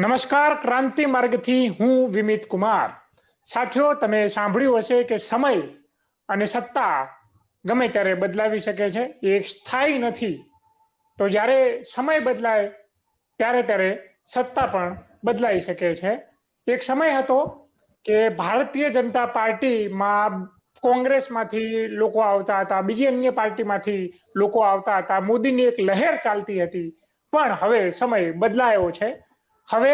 નમસ્કાર, ક્રાંતિ માર્ગથી હું વિમિત કુમાર. સાથીઓ, તમે સાંભળ્યું હશે કે સમય અને સત્તા ગમે ત્યારે બદલાવી શકે છે, એ સ્થાયી નથી. તો જ્યારે સમય બદલાય ત્યારે સત્તા પણ બદલાઈ શકે છે. એક સમય હતો કે ભારતીય જનતા પાર્ટીમાં કોંગ્રેસમાંથી લોકો આવતા હતા, બીજી અન્ય પાર્ટીમાંથી લોકો આવતા હતા, મોદીની એક લહેર ચાલતી હતી. પણ હવે સમય બદલાયો છે. હવે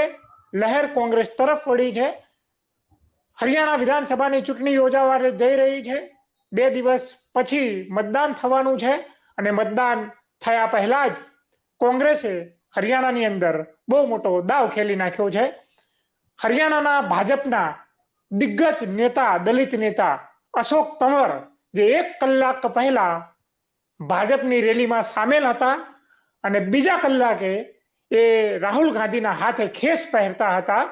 લહેર કોંગ્રેસ તરફ વળી છે. હરિયાણા વિધાનસભાની ચૂંટણી યોજાવા જઈ રહી છે. 2 દિવસ પછી મતદાન થવાનું છે અને મતદાન થયા પહેલા જ કોંગ્રેસે હરિયાણાની અંદર બહુ મોટો દાવ ખેલી નાખ્યો છે. હરિયાણાના ભાજપના દિગ્ગજ નેતા, દલિત નેતા અશોક તંવર, જે 1 કલાક પહેલા ભાજપની રેલીમાં સામેલ હતા અને બીજા કલાકે એ રાહુલ ગાંધીના હાથે ખેસ પહેરતા હતા,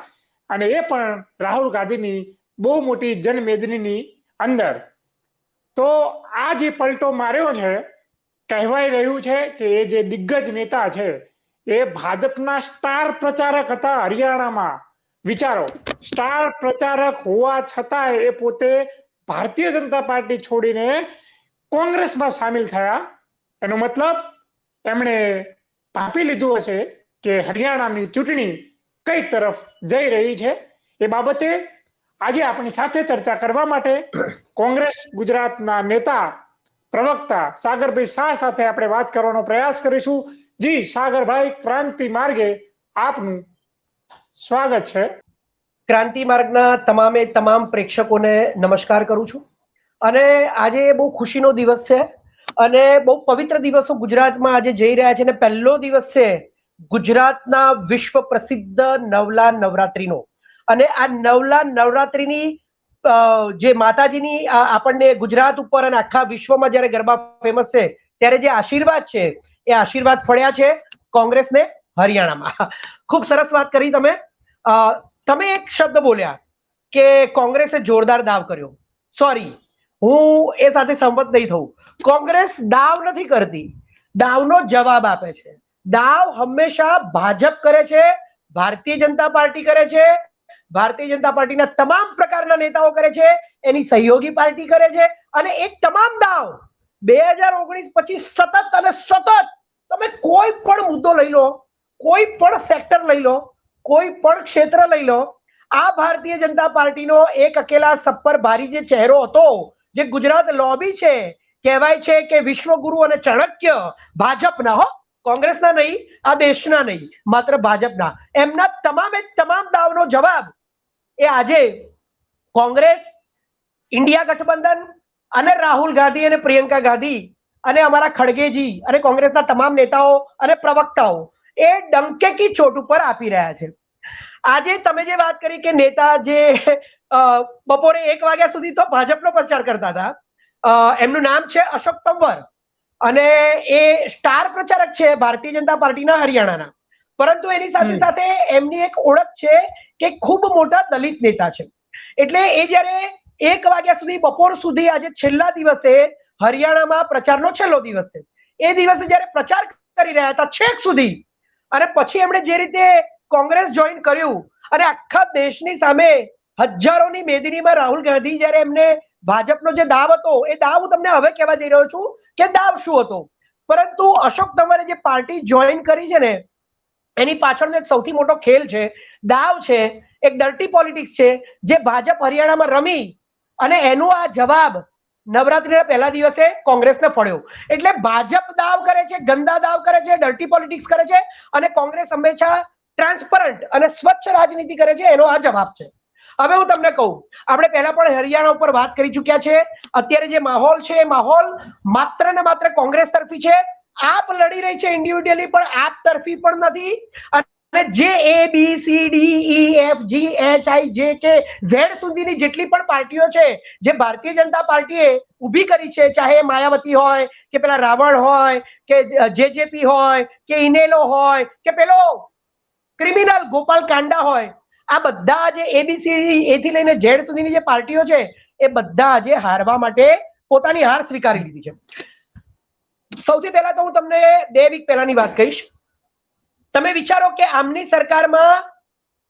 અને એ પણ રાહુલ ગાંધીની બહુ મોટી જનમેદનીની અંદર. તો આ જે પલટો માર્યો છે, કહેવાય રહ્યું છે કે એ જે દિગ્ગજ નેતા છે એ ભાજપના સ્ટાર પ્રચારક હતા હરિયાણામાં. વિચારો, સ્ટાર પ્રચારક હોવા છતાં એ પોતે ભારતીય જનતા પાર્ટી છોડીને કોંગ્રેસમાં સામેલ થયા. એનો મતલબ એમણે ભાંપી લીધું હશે કે હરિયાણાની ચૂંટણી કઈ તરફ જઈ રહી છે. એ બાબતે આજે આપણી સાથે ચર્ચા કરવા માટે કોંગ્રેસ ગુજરાતના નેતા, પ્રવક્તા સાગરભાઈ શાહ સાથે આપણે વાત કરવાનો પ્રયાસ કરીશું. જી સાગરભાઈ, ક્રાંતિ માર્ગે આપનું સ્વાગત છે. ક્રાંતિ માર્ગના તમામ પ્રેક્ષકોને નમસ્કાર કરું છું. અને આજે બહુ ખુશીનો દિવસ છે અને બહુ પવિત્ર દિવસો ગુજરાતમાં આજે જઈ રહ્યા છે. અને પહેલો દિવસ છે ગુજરાતના વિશ્વ પ્રસિદ્ધ નવલા નવરાત્રીનો. અને આ નવલા નવરાત્રીની જે માતાજીની આપણને ગુજરાત ઉપર અને આખા વિશ્વમાં જ્યારે ગરબા ફેમસ છે, ત્યારે જે આશીર્વાદ છે એ આશીર્વાદ ફળ્યા છે કોંગ્રેસને હરિયાણામાં. ખૂબ સરસ વાત કરી તમે. તમે એક શબ્દ બોલ્યા કે કોંગ્રેસે જોરદાર દાવ કર્યો. સોરી, હું એ સાથે સંમત નહીં થઉં. કોંગ્રેસ દાવ નથી કરતી, દાવનો જવાબ આપે છે. દાવ હંમેશા ભાજપ કરે છે, ભારતીય જનતા પાર્ટી કરે છે, ભારતીય જનતા પાર્ટીના તમામ પ્રકારના નેતાઓ કરે છે, એની સહયોગી પાર્ટી કરે છે. અને એ તમામ દાવ 2019 પછી સતત અને સતત તમે કોઈ પણ મુદ્દો લઈ લો, કોઈ પણ સેક્ટર લઈ લો, કોઈ પણ ક્ષેત્ર લઈ લો, આ ભારતીય જનતા પાર્ટીનો એક અકેલા સપ્પર ભારી જે ચહેરો હતો, જે ગુજરાત લોબી છે, કહેવાય છે કે વિશ્વગુરુ અને ચાણક્ય ભાજપના, હો, કોંગ્રેસના નહીં, આ દેશના નહીં, માત્ર ભાજપના, એમના તમામ દાવનો જવાબ એ આજે કોંગ્રેસ, ઇન્ડિયા ગઠબંધન અને રાહુલ ગાંધી અને પ્રિયંકા ગાંધી અને અમારા ખડગેજી અને કોંગ્રેસના તમામ નેતાઓ અને પ્રવક્તાઓ એ ડંકે કી ચોટ ઉપર આપી રહ્યા છે. આજે તમે જે વાત કરી કે નેતા જે બપોરે 1 વાગ્યા સુધી તો ભાજપનો પ્રચાર કરતા હતા, એમનું નામ છે અશોક તંવર અને એ સ્ટાર પ્રચારક છે ભારતીય જનતા પાર્ટીના હરિયાણાના. પરંતુ એની સાથે સાથે એમની એક ઓળખ છે કે ખૂબ મોટા દલિત નેતા છે. એટલે એ જ્યારે 1 વાગ્યા સુધી, બપોર સુધી, આજે છેલ્લા દિવસે હરિયાણામાં પ્રચારનો છેલ્લો દિવસ છે, એ દિવસે જ્યારે પ્રચાર કરી રહ્યા હતા છેક સુધી, અને પછી એમણે જે રીતે કોંગ્રેસ જોઈન કર્યું અને આખા દેશની સામે હજારોની મેદનીમાં રાહુલ ગાંધી જ્યારે એમને ભાજપનો જે દાવ હતો, એ દાવ હું તમને હવે કહેવા જઈ રહ્યો છું કે દાવ શું હતો. પરંતુ અશોક તંવરે જે પાર્ટી જોઈન કરી છે ને, એની પાછળનો એક સૌથી મોટો ખેલ છે, દાવ છે, એક ડર્ટી પોલિટિક્સ છે, જે ભાજપ હરિયાણામાં રમી અને એનો આ જવાબ નવરાત્રીના પહેલા દિવસે કોંગ્રેસને ફળ્યો. એટલે ભાજપ દાવ કરે છે, ગંદા દાવ કરે છે, ડર્ટી પોલિટિક્સ કરે છે, અને કોંગ્રેસ હંમેશા ટ્રાન્સપરન્ટ અને સ્વચ્છ રાજનીતિ કરે છે. એનો આ જવાબ છે. હવે હું તમને કહું, આપણે પહેલા પણ હરિયાણા ઉપર વાત કરી ચૂક્યા છે. અત્યારે જે માહોલ છે, એ માહોલ માત્ર ને માત્ર કોંગ્રેસ તરફી છે. આપ લડી રહી છે ઇન્ડિવિડ્યુઅલી, પણ આપ તરફી પણ નથી. અને જે ABCDEFGHIJK સુધીની જેટલી પણ પાર્ટીઓ છે, જે ભારતીય જનતા પાર્ટીએ ઊભી કરી છે, ચાહે માયાવતી હોય કે પેલા રાવણ હોય કે જેજેપી હોય કે ઇનેલો હોય કે પેલો ક્રિમિનલ ગોપાલ કાંડા હોય, આ બધા જે ABCD એથી લઈને Z સુધીની જે પાર્ટીઓ છે, એ બધા આજે હારવા માટે પોતાની હાર સ્વીકારી લીધી છે. સૌથી પહેલા તો હું તમને 2 વીક પહેલાની વાત કહીશ. તમે વિચારો કે આમની સરકારમાં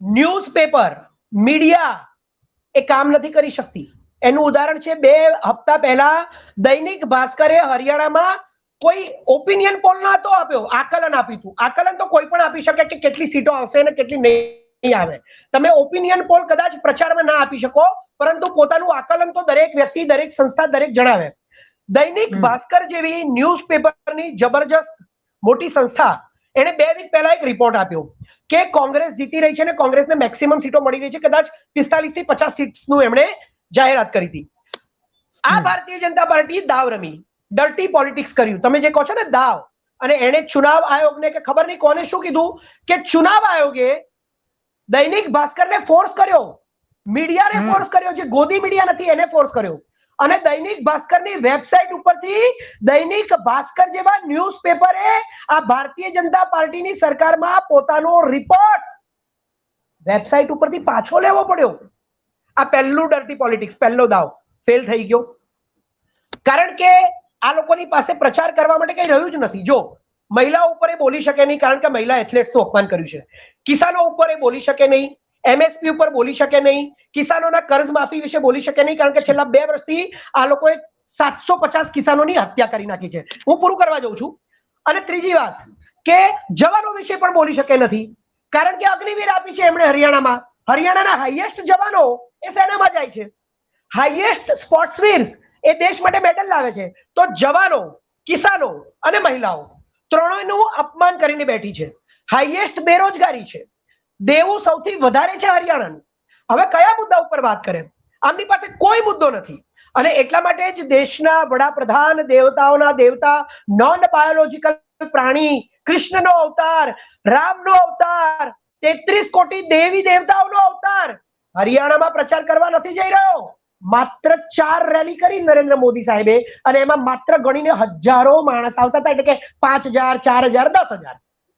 ન્યૂઝપેપર, મીડિયા એ કામ નથી કરી શકતી. એનું ઉદાહરણ છે 2 હપ્તા પહેલા દૈનિક ભાસ્કરે હરિયાણામાં કોઈ ઓપિનિયન પોલ નહોતો આપ્યો, આકલન આપ્યું હતું. આકલન તો કોઈ પણ આપી શકે કે કેટલી સીટો આવશે અને કેટલી નહીં આવે. તમે ઓપિનિયન પોલ કદાચ પ્રચારમાં ના આપી શકો, પરંતુ પોતાનું આકલન તો દરેક વ્યક્તિ, દરેક સંસ્થા, દરેક જણાવે. દૈનિક ભાસ્કર જેવી ન્યૂઝપેપરની જબરજસ્ત મોટી સંસ્થા એને 2 વીક પહેલા એક રિપોર્ટ આપ્યો કે કોંગ્રેસ જીતી રહી છે અને કોંગ્રેસને મેક્સિમમ સીટો મળી રહી છે. કદાચ 45 થી 50 સીટ્સનું એમણે જાહેરાત કરી હતી. આ ભારતીય જનતા પાર્ટી દાવ રમી, ડર્ટી પોલિટિક્સ કર્યું. તમે જે કહો છો ને દાવ, અને એને ચુનાવ આયોગને કે ખબર નહીં કોને શું કીધું કે ચુનાવ આયોગે દૈનિક ભાસ્કરને ફોર્સ કર્યો, મીડિયાને ફોર્સ કર્યો, જે ગોદી મીડિયા નથી એને ફોર્સ કર્યો. અને દૈનિક ભાસ્કરની વેબસાઇટ ઉપરથી દૈનિક ભાસ્કર જેવા ન્યૂઝપેપરે આ ભારતીય જનતા પાર્ટીની સરકારમાં પોતાનો રિપોર્ટ વેબસાઇટ ઉપરથી પાછો લેવો પડ્યો. આ પહેલું ડર્ટી પોલિટિક્સ, પહેલો દાવ ફેલ થઈ ગયો. કારણ કે આ લોકોની પાસે પ્રચાર કરવા માટે કઈ રહ્યું જ નથી. જો મહિલાઓ ઉપર એ બોલી શકે નહીં, કારણ કે મહિલા એથ્લેટ્સનું અપમાન કર્યું છે. કિસાનો ઉપર એ બોલી શકે નહીં, MSP ઉપર બોલી શકે નહીં, કિસાનોના કર્જ માફી વિશે બોલી શકે નહીં, કારણ કે છેલ્લા 2 વર્ષથી આ લોકોએ 750 કિસાનોની હત્યા કરી નાખી છે. હું પૂરું કરવા જઉં છું. અને ત્રીજી વાત કે જવાનો વિશે પણ બોલી શકે નથી, કારણ કે અગ્નિવીર આપી છે એમણે હરિયાણામાં. હરિયાણાના હાઈએસ્ટ જવાનો એ સેનામાં જાય છે, હાઈએસ્ટ સ્પોર્ટ્સવીર્સ એ દેશ માટે મેડલ લાવે છે. તો જવાનો, કિસાનો અને મહિલાઓ ત્રણેયનું અપમાન કરીને બેઠી છે. હાઈએસ્ટ બેરોજગારી છે, દેવું સૌથી વધારે છે હરિયાણાનું. હવે કયા મુદ્દા ઉપર વાત કરે? આમની પાસે કોઈ મુદ્દો નથી. અને એટલા માટે જ દેશના વડાપ્રધાન, દેવતાઓના દેવતા, નોન બાયોલોજીકલ પ્રાણી, કૃષ્ણનો અવતાર, રામનો અવતાર, 33 કોટી દેવી દેવતાઓનો અવતાર હરિયાણામાં પ્રચાર કરવા નથી જઈ રહ્યો. માત્ર 4 રેલી કરી નરેન્દ્ર મોદી સાહેબે, અને એમાં માત્ર ગણીને હજારો માણસ આવતા હતા, એટલે કે 5000, 4000, 10000.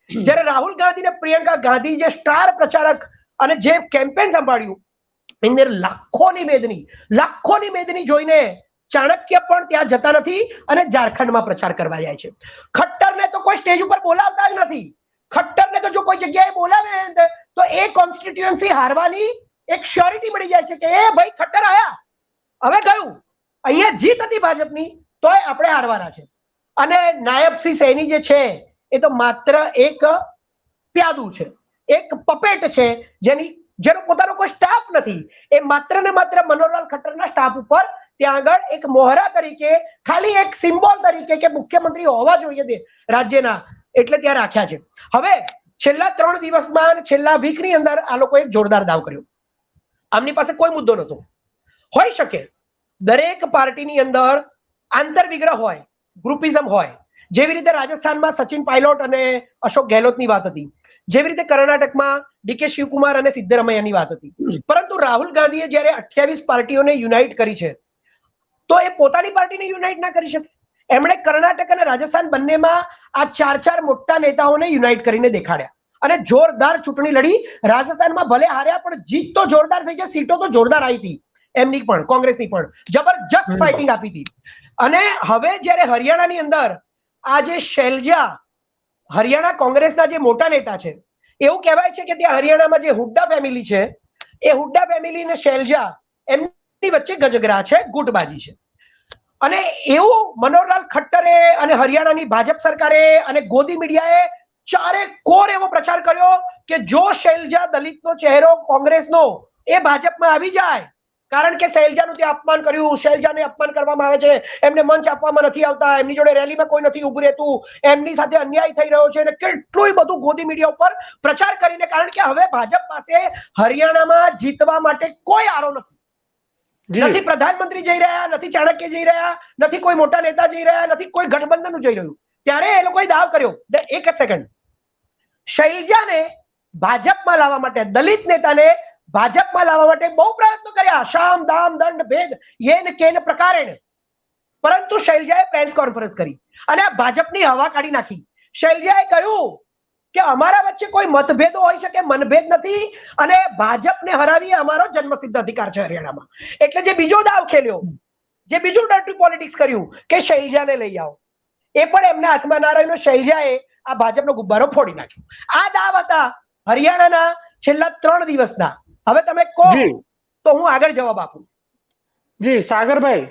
જ્યારે રાહુલ ગાંધી ને પ્રિયંકા ગાંધી જે સ્ટાર પ્રચારક અને જે કેમ્પેન સંભાળ્યું, એને લાખોની મેદની જોઈને ચાણક્ય પણ ત્યાં જતા નથી અને ઝારખંડમાં પ્રચાર કરવા જાય છે. ખટ્ટરને તો કોઈ સ્ટેજ ઉપર બોલાવતા જ નથી. ખટ્ટરને તો જો કોઈ જગ્યાએ બોલાવે તો એ કોન્સ્ટિટ્યુઅન્સી હારવાની એક શ્યોરિટી મળી જાય છે કે એ ભાઈ ખટ્ટર આયા, હવે ગયું. અહીંયા જીત હતી ભાજપની, તોય આપણે હારવાના છે. અને નાયબસિંહ સૈની જે છે એ તો માત્ર એક પ્યાદુ છે, એક પપેટ છે, જેનો પોતાનો કોઈ સ્ટાફ નથી. એ માત્ર ને માત્ર મનોહરલાલ ખટ્ટરના સ્ટાફ ઉપર ત્યાં આગળ એક મોહરા તરીકે, ખાલી એક સિમ્બોલ તરીકે કે મુખ્યમંત્રી હોવા જોઈએ રાજ્યના, એટલે ત્યાં રાખ્યા છે. હવે છેલ્લા 3 દિવસમાં, છેલ્લા વીકની અંદર આ લોકો એક જોરદાર દાવ કર્યો. આમની પાસે કોઈ મુદ્દો નહોતો. હોઈ શકે દરેક પાર્ટીની અંદર આંતરવિગ્રહ હોય, ગ્રુપિઝમ હોય. જેવી રીતે રાજસ્થાનમાં સચિન પાયલોટ અને અશોક ગેહલોતની વાત હતી, જેવી રીતે કર્ણાટકમાં DK શિવકુમાર અને સિદ્ધરામૈયાની વાત હતી. પરંતુ રાહુલ ગાંધીએ જ્યારે 28 પાર્ટીઓને યુનાઇટ કરી છે, તો એ પોતાની પાર્ટીને યુનાઇટ ના કરી શકે. એમણે કર્ણાટક અને રાજસ્થાન બંનેમાં આ 4 મોટા નેતાઓને યુનાઇટ કરીને દેખાડ્યા અને જોરદાર ચૂંટણી લડી. રાજસ્થાનમાં ભલે હાર્યા, પણ જીત તો જોરદાર થઈ છે, સીટો તો જોરદાર આવી હતી. એમની પણ, કોંગ્રેસની પણ જબરજસ્ત ફાઇટિંગ આપી હતી. અને હવે જ્યારે હરિયાણાની અંદર આ જે શૈલજા, હરિયાણા કોંગ્રેસના જે મોટા નેતા છે, એવું કહેવાય છે કે ત્યાં હરિયાણામાં જે હુડ્ડા ફેમિલી છે, એ હુડ્ડા ફેમિલી અને શૈલજા એમની વચ્ચે ગજગરા છે, ગુટબાજી છે. અને એવું મનોહરલાલ ખટ્ટરે અને હરિયાણાની ભાજપ સરકારે અને ગોદી મીડિયાએ ચારે કોર એવો પ્રચાર કર્યો કે જો શૈલજા દલિતનો ચહેરો કોંગ્રેસનો એ ભાજપમાં આવી જાય, કારણ કે શૈલજાનું ત્યાં અપમાન કર્યું, શૈલજાને અપમાન કરવામાં આવે છે, એમને મંચ આપવામાં નથી આવતા, એમની જોડે રેલીમાં કોઈ નથી ઉભું રહેતું, એમની સાથે અન્યાય થઈ રહ્યો છે, અને કેટલું બધું ગોદી મીડિયા ઉપર પ્રચાર કરીને, કારણ કે હવે ભાજપ પાસે હરિયાણામાં જીતવા માટે કોઈ આરો નથી. નથી પ્રધાનમંત્રી જઈ રહ્યા, નથી ચાણક્ય જઈ રહ્યા, નથી કોઈ મોટા નેતા જઈ રહ્યા, નથી કોઈ ગઠબંધન જઈ રહ્યું. ત્યારે એ લોકોએ દાવ કર્યો, એક સેકન્ડ, શૈલજાને ભાજપમાં લાવવા માટે, દલિત નેતાને ભાજપમાં લાવવા માટે બહુ પ્રયત્નો કર્યા, શામ દામ દંડ ભેદ યેન કેન પ્રકારેણ. પરંતુ શૈલજાએ પ્રેસ કોન્ફરન્સ કરી અને ભાજપની હવા કાઢી નાખી. શૈલજાએ કહ્યું કે અમારા વચ્ચે કોઈ મતભેદો હોઈ શકે, મનભેદ નથી, અને ભાજપને હરાવી અમારો જન્મસિદ્ધ અધિકાર છે હરિયાણામાં. એટલે જે બીજો દાવ ખેલ્યો, જે બીજું ડર્ટી પોલિટિક્સ કર્યું કે શૈલજાને લઈ આવો, એ પણ એમના હાથમાં ના રહ્યું. શૈલજાએ આ ભાજપનો ગુબ્બારો ફોડી નાખ્યો. આ દાવ હતા હરિયાણાના છેલ્લા 3 દિવસના. હવે તમે કહો તો હું આગળ જવાબ આપું. જી સાગરભાઈ,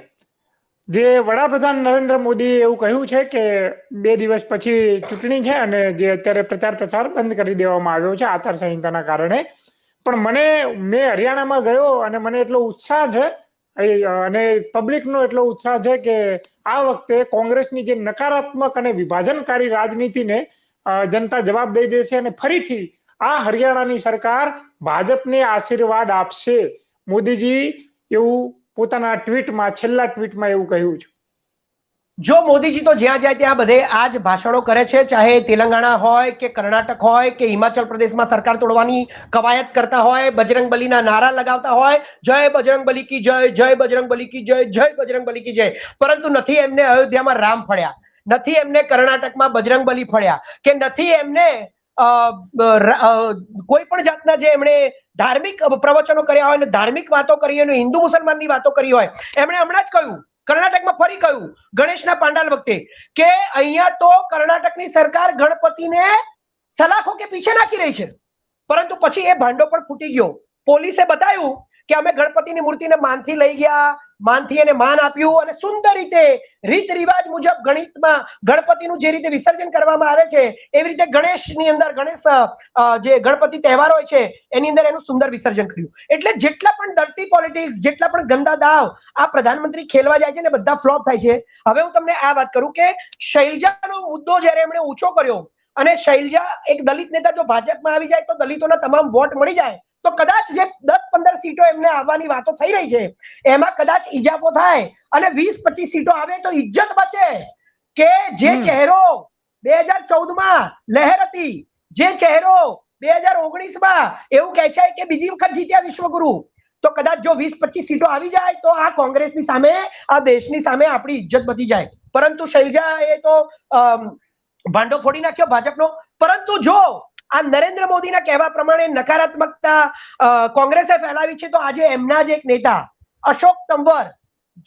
જે વડાપ્રધાન નરેન્દ્ર મોદીએ એવું કહ્યું છે કે 2 દિવસ પછી ચૂંટણી છે અને જે અત્યારે પ્રચાર બંધ કરી દેવામાં આવ્યો છે આચારસંહિતાના કારણે. પણ મેં હરિયાણામાં ગયો અને મને એટલો ઉત્સાહ છે અને પબ્લિકનો એટલો ઉત્સાહ છે કે આ વખતે કોંગ્રેસની જે નકારાત્મક અને વિભાજનકારી રાજનીતિને જનતા જવાબ દઈ દેશે અને ફરીથી આ હરિયાણાની સરકાર ભાજપને આશીર્વાદ આપશે. મોદીજી એવું પોતાના છેલ્લા ટ્વીટમાં એવું કહ્યું છે. જો મોદીજી તો જ્યાં જાય ત્યાં બધે આ જ ભાષણો કરે છે, ચાહે તેલંગાણા હોય કે કર્ણાટક હોય કે હિમાચલ પ્રદેશમાં સરકાર તોડવાની કવાયત કરતા હોય, બજરંગબલીના નારા લગાવતા હોય, જય બજરંગબલી કી જય, જય બજરંગબલી કી જય, જય બજરંગબલી કી જય. પરંતુ નથી એમને અયોધ્યામાં રામ ફળ્યા, નથી એમને કર્ણાટકમાં બજરંગબલી ફળ્યા, કે નથી એમને કોઈ પણ જાતના જે એમણે ધાર્મિક પ્રવચનો કર્યા હોય અને ધાર્મિક વાતો કરી હોય, હિન્દુ મુસલમાનની વાતો કરી હોય. એમણે હમણાં જ કહ્યું, કર્ણાટકમાં ફરી કહ્યું ગણેશના પાંડાલ વખતે, કે અહીંયા તો કર્ણાટકની સરકાર ગણપતિને સલાખો કે પીછે નાખી રહી છે. પરંતુ પછી એ ભાંડો પણ ફૂટી ગયો. પોલીસે બતાવ્યું કે અમે ગણપતિની મૂર્તિને માનથી લઈ ગયા, માનથી એને માન આપ્યું અને સુંદર રીતે રીત રિવાજ મુજબ ગણિતમાં ગણપતિનું જે રીતે વિસર્જન કરવામાં આવે છે એવી રીતે ગણેશની અંદર જે ગણપતિ તહેવાર હોય છે એની અંદર એનું સુંદર વિસર્જન કર્યું. એટલે જેટલા પણ ડર્ટી પોલિટિક્સ, જેટલા પણ ગંદા દાવ આ પ્રધાનમંત્રી ખેલવા જાય છે ને બધા ફ્લોપ થાય છે. હવે હું તમને આ વાત કરું કે શૈલજાનો મુદ્દો જ્યારે એમણે ઊંચો કર્યો અને શૈલજા એક દલિત નેતા જો ભાજપમાં આવી જાય તો દલિતોના તમામ વોટ મળી જાય તો કદાચ જે 10-15 સીટો એમને આવવાની વાતો થઈ રહી છે એમાં કદાચ ઇજાફો થાય અને 20-25 સીટો આવે તો ઇજ્જત બચે. કે જે ચહેરો 2014માં લહેર હતી, જે ચહેરો 2019માં એવું કહે છે કે બીજી વખત જીત્યા વિશ્વગુરુ, તો કદાચ જો 20-25 સીટો આવી જાય તો આ કોંગ્રેસની સામે, આ દેશની સામે આપણી ઇજ્જત બચી જાય. પરંતુ શૈલજા એ તો ભાંડો ફોડી નાખ્યો ભાજપનો. પરંતુ જો આ નરેન્દ્ર મોદીના કહેવા પ્રમાણે નકારાત્મકતા કોંગ્રેસે ફેલાવી છે તો આજે એમના જ એક નેતા અશોક તંવર,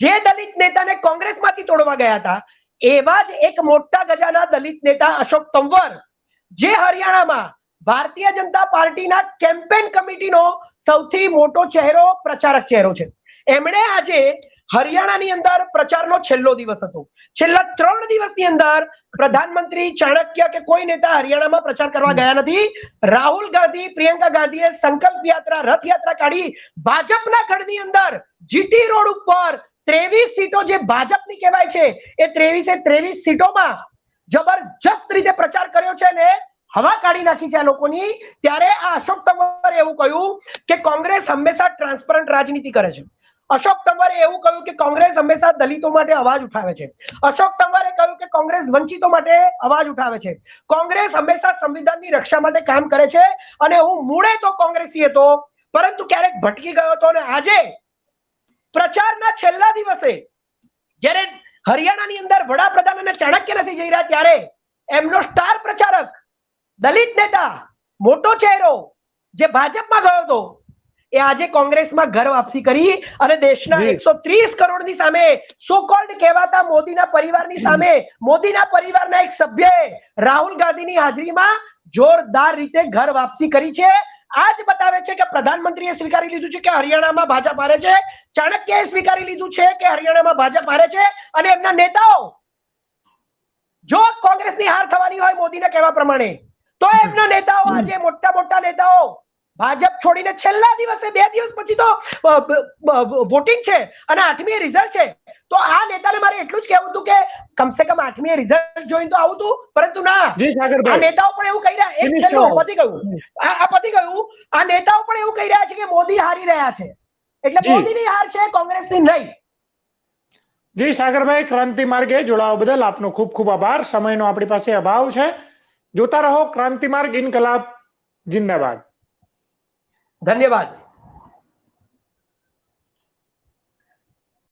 જે દલિત નેતાને કોંગ્રેસમાંથી તોડવા ગયા હતા, એવા જ એક મોટા ગજાના દલિત નેતા અશોક તંવર, જે હરિયાણામાં ભારતીય જનતા પાર્ટીના કેમ્પેન કમિટીનો સૌથી મોટો ચહેરો, પ્રચારક ચહેરો છે. એમણે આજે હરિયાણાની અંદર પ્રચારનો છેલ્લો દિવસ હતો. છેલ્લા 3 દિવસની અંદર પ્રધાનમંત્રી, ચાણક્ય કે કોઈ નેતા હરિયાણામાં પ્રચાર કરવા ગયા નથી. રાહુલ ગાંધી, પ્રિયંકા ગાંધીએ સંકલ્પ યાત્રા, રથયાત્રા કાઢી ભાજપના ગઢની અંદર જીટી રોડ ઉપર 23 સીટો જે ભાજપની કહેવાય છે એ 23 સીટોમાં જબરજસ્ત રીતે પ્રચાર કર્યો છે ને હવા કાઢી નાખી છે આ લોકોની. ત્યારે આ અશોક તંવરે એવું કહ્યું કે કોંગ્રેસ હંમેશા ટ્રાન્સપરન્ટ રાજનીતિ કરે છે. અશોક તંવરે એવું કહ્યું કે કોંગ્રેસ હંમેશા દલિતો માટે અવાજ ઉઠાવે છે. અશોક તંવરે કહ્યું કે કોંગ્રેસ વંચિતો માટે અવાજ ઉઠાવે છે. કોંગ્રેસ હંમેશા સંવિધાનની રક્ષા માટે કામ કરે છે અને હું મૂળે તો કોંગ્રેસી હતો પરંતુ ક્યારેક ભટકી ગયો હતો અને આજે પ્રચારના છેલ્લા દિવસે જ્યારે હરિયાણાની અંદર વડાપ્રધાન અને ચાણક્ય નથી જઈ રહ્યા ત્યારે એમનો સ્ટાર પ્રચારક, દલિત નેતા, મોટો ચહેરો જે ભાજપમાં ગયો હતો એ આજે કોંગ્રેસમાં ઘર વાપસી કરી અને દેશના 130 કરોડની સામે, સો કોલ્ડ કહેવાતા મોદીના પરિવારની સામે, મોદીના પરિવારના એક સભ્યએ રાહુલ ગાંધીની હાજરીમાં જોરદાર રીતે ઘર વાપસી કરી છે. આ જ બતાવે છે કે પ્રધાનમંત્રીએ સ્વીકારી લીધું છે કે હરિયાણામાં ભાજપ હારે છે, ચાણક્યએ સ્વીકારી લીધું છે કે હરિયાણામાં ભાજપ હારે છે અને એમના નેતાઓ, જો કોંગ્રેસની હાર થવાની હોય મોદીના કહેવા પ્રમાણે, તો એમના નેતાઓ, આજે મોટા મોટા નેતાઓ ભાજપ છોડીને છેલ્લા દિવસે 2 દિવસ પછી તો વોટિંગ છે અને 8મીએ રિઝલ્ટ છે, તો આ નેતાને મારે એટલું જ કહેવું હતું કે કમસે કમ 8મીએ રિઝલ્ટ જોઈને તો આવું હતું. પરંતુ ના, આ નેતાઓ પણ એવું કહી રહ્યા, એક છેલ્લું પતી ગયું, આ નેતાઓ પણ એવું કહી રહ્યા છે કે મોદી હારી રહ્યા છે. એટલે મોદીની હાર છે, કોંગ્રેસની નહીં. જી સાગરભાઈ, ક્રાંતિ માર્ગે જોડાવા બદલ આપનો ખૂબ ખૂબ આભાર. સમયનો આપણી પાસે અભાવ છે. જોતા રહો ક્રાંતિ માર્ગ, ઇન્કલાબ જિંદાબાદ. ધન્યવાદ.